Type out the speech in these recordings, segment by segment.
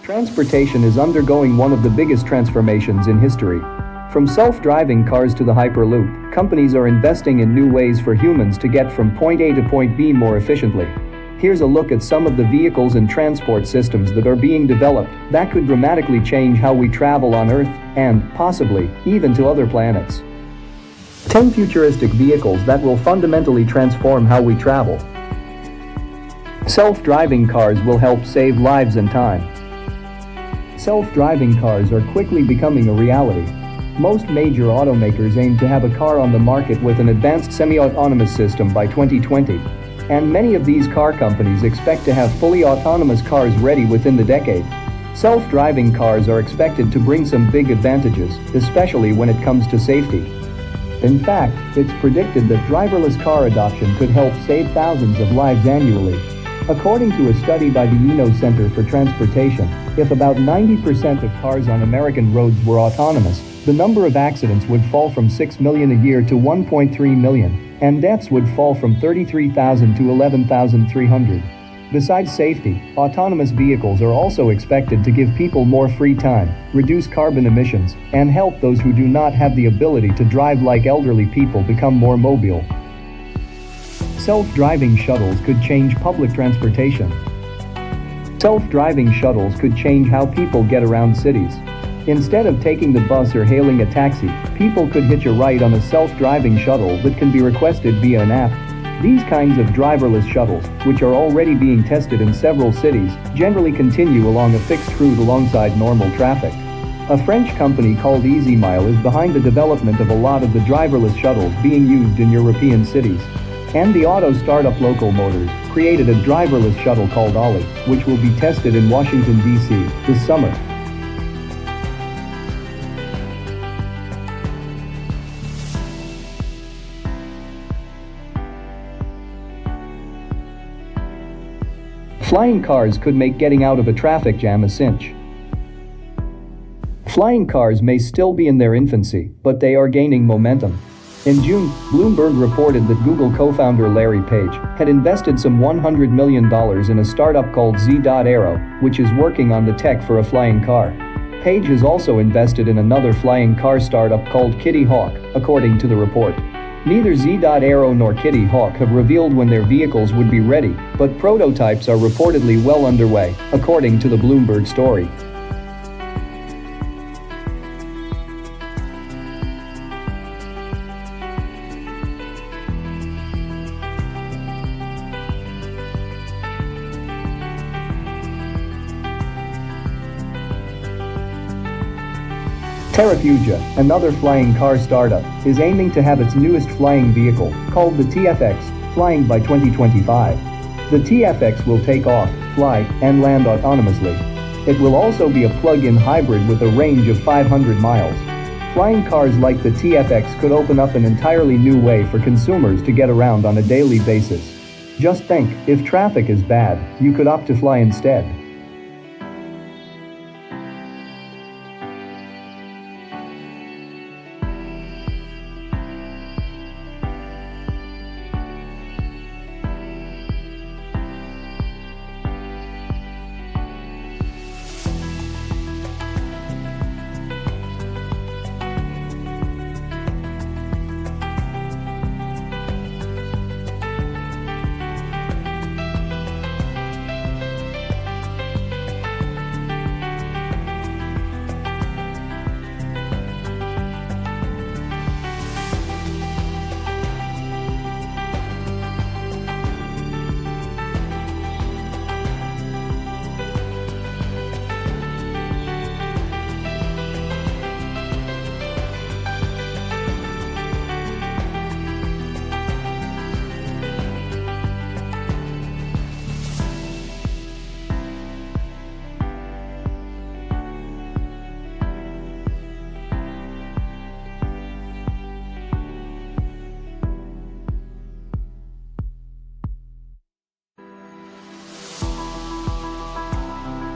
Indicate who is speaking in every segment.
Speaker 1: Transportation is undergoing one of the biggest transformations in history. From self-driving cars to the Hyperloop, companies are investing in new ways for humans to get from point A to point B more efficiently. Here's a look at some of the vehicles and transport systems that are being developed that could dramatically change how we travel on Earth and, possibly, even to other planets. 10 futuristic vehicles that will fundamentally transform how we travel. Self-driving cars will help save lives and time. Self-driving cars are quickly becoming a reality. Most major automakers aim to have a car on the market with an advanced semi-autonomous system by 2020. And many of these car companies expect to have fully autonomous cars ready within the decade. Self-driving cars are expected to bring some big advantages, especially when it comes to safety. In fact, it's predicted that driverless car adoption could help save thousands of lives annually. According to a study by the Eno Center for Transportation, if about 90% of cars on American roads were autonomous, the number of accidents would fall from 6 million a year to 1.3 million, and deaths would fall from 33,000 to 11,300. Besides safety, autonomous vehicles are also expected to give people more free time, reduce carbon emissions, and help those who do not have the ability to drive like elderly people become more mobile. Self-driving shuttles could change public transportation. Self-driving shuttles could change how people get around cities. Instead of taking the bus or hailing a taxi, people could hitch a ride on a self-driving shuttle that can be requested via an app. These kinds of driverless shuttles, which are already being tested in several cities, generally continue along a fixed route alongside normal traffic. A French company called EasyMile is behind the development of a lot of the driverless shuttles being used in European cities. And the auto startup Local Motors created a driverless shuttle called Ollie, which will be tested in Washington, D.C. this summer. Flying cars could make getting out of a traffic jam a cinch. Flying cars may still be in their infancy, but they are gaining momentum. In June, Bloomberg reported that Google co-founder Larry Page had invested some $100 million in a startup called Z.Aero, which is working on the tech for a flying car. Page has also invested in another flying car startup called Kitty Hawk, according to the report. Neither Z.Aero nor Kitty Hawk have revealed when their vehicles would be ready, but prototypes are reportedly well underway, according to the Bloomberg story. Terrafugia, another flying car startup, is aiming to have its newest flying vehicle, called the TFX, flying by 2025. The TFX will take off, fly, and land autonomously. It will also be a plug-in hybrid with a range of 500 miles. Flying cars like the TFX could open up an entirely new way for consumers to get around on a daily basis. Just think, if traffic is bad, you could opt to fly instead.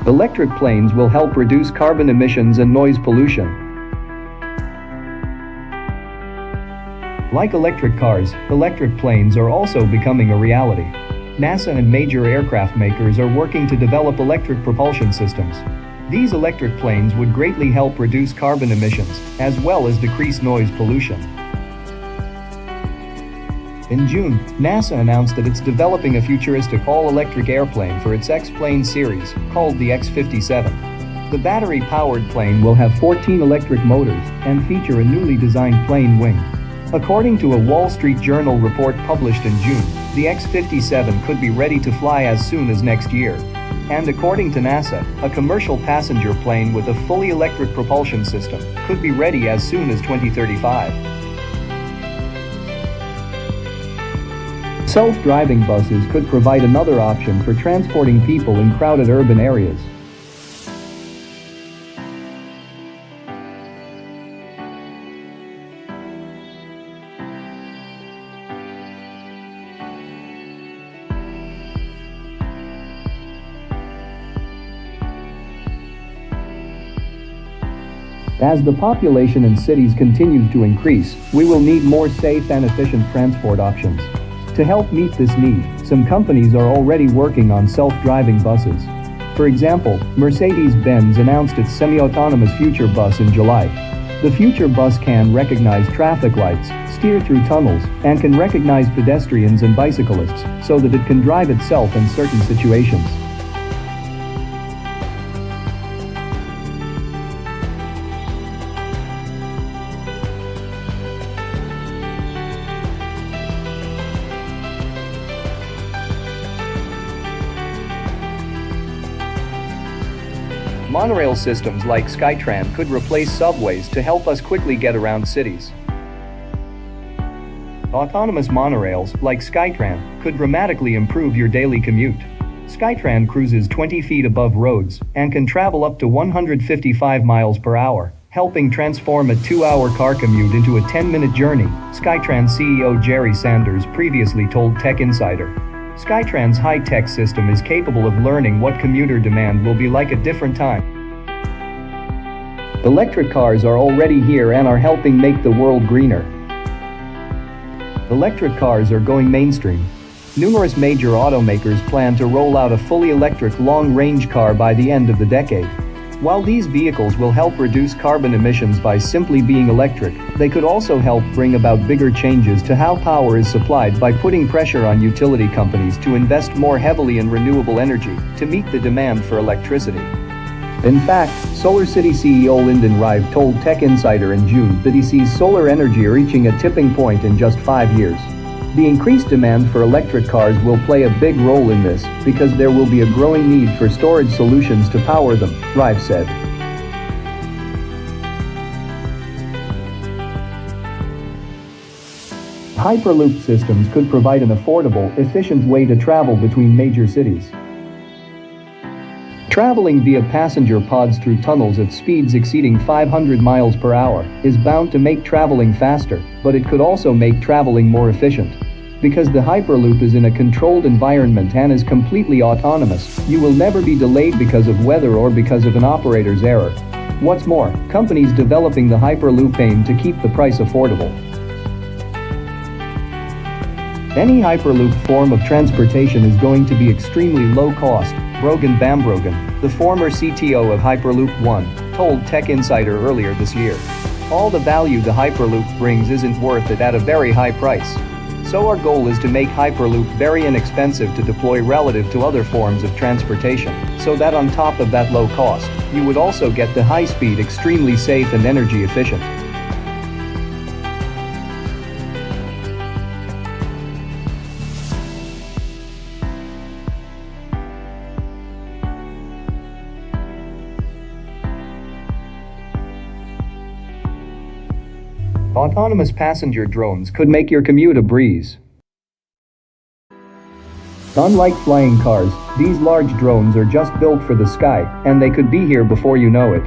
Speaker 1: Electric planes will help reduce carbon emissions and noise pollution. Like electric cars, electric planes are also becoming a reality. NASA and major aircraft makers are working to develop electric propulsion systems. These electric planes would greatly help reduce carbon emissions, as well as decrease noise pollution. In June, NASA announced that it's developing a futuristic all-electric airplane for its X-Plane series, called the X-57. The battery-powered plane will have 14 electric motors and feature a newly designed plane wing. According to a Wall Street Journal report published in June, the X-57 could be ready to fly as soon as next year. And according to NASA, a commercial passenger plane with a fully electric propulsion system could be ready as soon as 2035. Self-driving buses could provide another option for transporting people in crowded urban areas. As the population in cities continues to increase, we will need more safe and efficient transport options. To help meet this need, some companies are already working on self-driving buses. For example, Mercedes-Benz announced its semi-autonomous Future Bus in July. The Future Bus can recognize traffic lights, steer through tunnels, and can recognize pedestrians and bicyclists so that it can drive itself in certain situations. Monorail systems like SkyTran could replace subways to help us quickly get around cities. Autonomous monorails, like SkyTran, could dramatically improve your daily commute. SkyTran cruises 20 feet above roads and can travel up to 155 miles per hour, helping transform a 2-hour car commute into a 10-minute journey, SkyTran CEO Jerry Sanders previously told Tech Insider. SkyTran's high-tech system is capable of learning what commuter demand will be like at different times. Electric cars are already here and are helping make the world greener. Electric cars are going mainstream. Numerous major automakers plan to roll out a fully electric long-range car by the end of the decade. While these vehicles will help reduce carbon emissions by simply being electric, they could also help bring about bigger changes to how power is supplied by putting pressure on utility companies to invest more heavily in renewable energy to meet the demand for electricity. In fact, SolarCity CEO Lyndon Rive told Tech Insider in June that he sees solar energy reaching a tipping point in just 5 years. The increased demand for electric cars will play a big role in this because there will be a growing need for storage solutions to power them, Rive said. Hyperloop systems could provide an affordable, efficient way to travel between major cities. Traveling via passenger pods through tunnels at speeds exceeding 500 miles per hour is bound to make traveling faster, but it could also make traveling more efficient. Because the Hyperloop is in a controlled environment and is completely autonomous, you will never be delayed because of weather or because of an operator's error. What's more, companies developing the Hyperloop aim to keep the price affordable. Any Hyperloop form of transportation is going to be extremely low cost, Brogan Bambrogan, the former CTO of Hyperloop One, told Tech Insider earlier this year. All the value the Hyperloop brings isn't worth it at a very high price. So our goal is to make Hyperloop very inexpensive to deploy relative to other forms of transportation, so that on top of that low cost, you would also get the high speed, extremely safe and energy efficient. Autonomous passenger drones could make your commute a breeze. Unlike flying cars, these large drones are just built for the sky, and they could be here before you know it.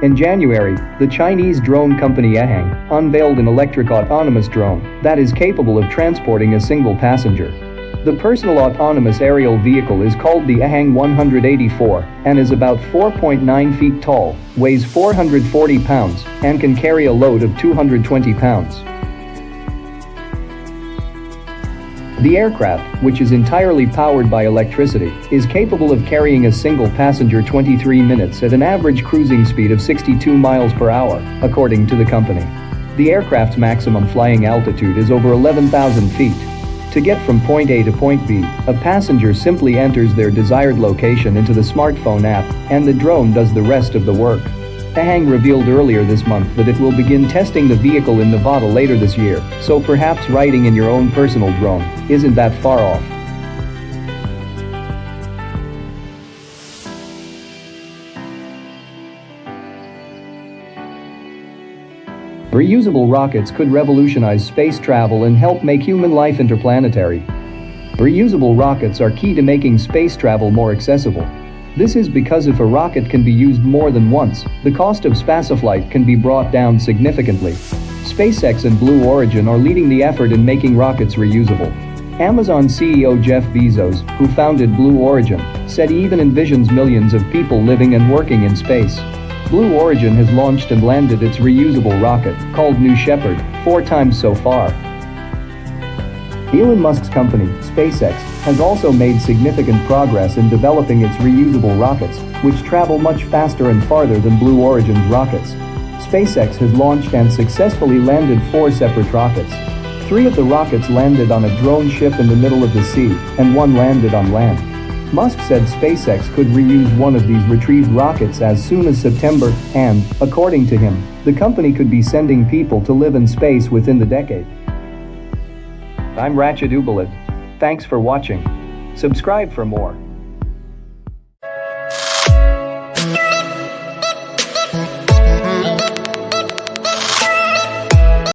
Speaker 1: In January, the Chinese drone company Ehang unveiled an electric autonomous drone that is capable of transporting a single passenger. The personal autonomous aerial vehicle is called the Ehang 184 and is about 4.9 feet tall, weighs 440 pounds, and can carry a load of 220 pounds. The aircraft, which is entirely powered by electricity, is capable of carrying a single passenger 23 minutes at an average cruising speed of 62 miles per hour, according to the company. The aircraft's maximum flying altitude is over 11,000 feet. To get from point A to point B, a passenger simply enters their desired location into the smartphone app, and the drone does the rest of the work. Ahang revealed earlier this month that it will begin testing the vehicle in Nevada later this year, so perhaps riding in your own personal drone isn't that far off. Reusable rockets could revolutionize space travel and help make human life interplanetary. Reusable rockets are key to making space travel more accessible. This is because if a rocket can be used more than once, the cost of spaceflight can be brought down significantly. SpaceX and Blue Origin are leading the effort in making rockets reusable. Amazon CEO Jeff Bezos, who founded Blue Origin, said he even envisions millions of people living and working in space. Blue Origin has launched and landed its reusable rocket, called New Shepard, 4 times so far. Elon Musk's company, SpaceX, has also made significant progress in developing its reusable rockets, which travel much faster and farther than Blue Origin's rockets. SpaceX has launched and successfully landed 4 separate rockets. 3 of the rockets landed on a drone ship in the middle of the sea, and 1 landed on land. Musk said SpaceX could reuse one of these retrieved rockets as soon as September, and, according to him, the company could be sending people to live in space within the decade. I'm Rachid Ubalid. Thanks for watching. Subscribe for more.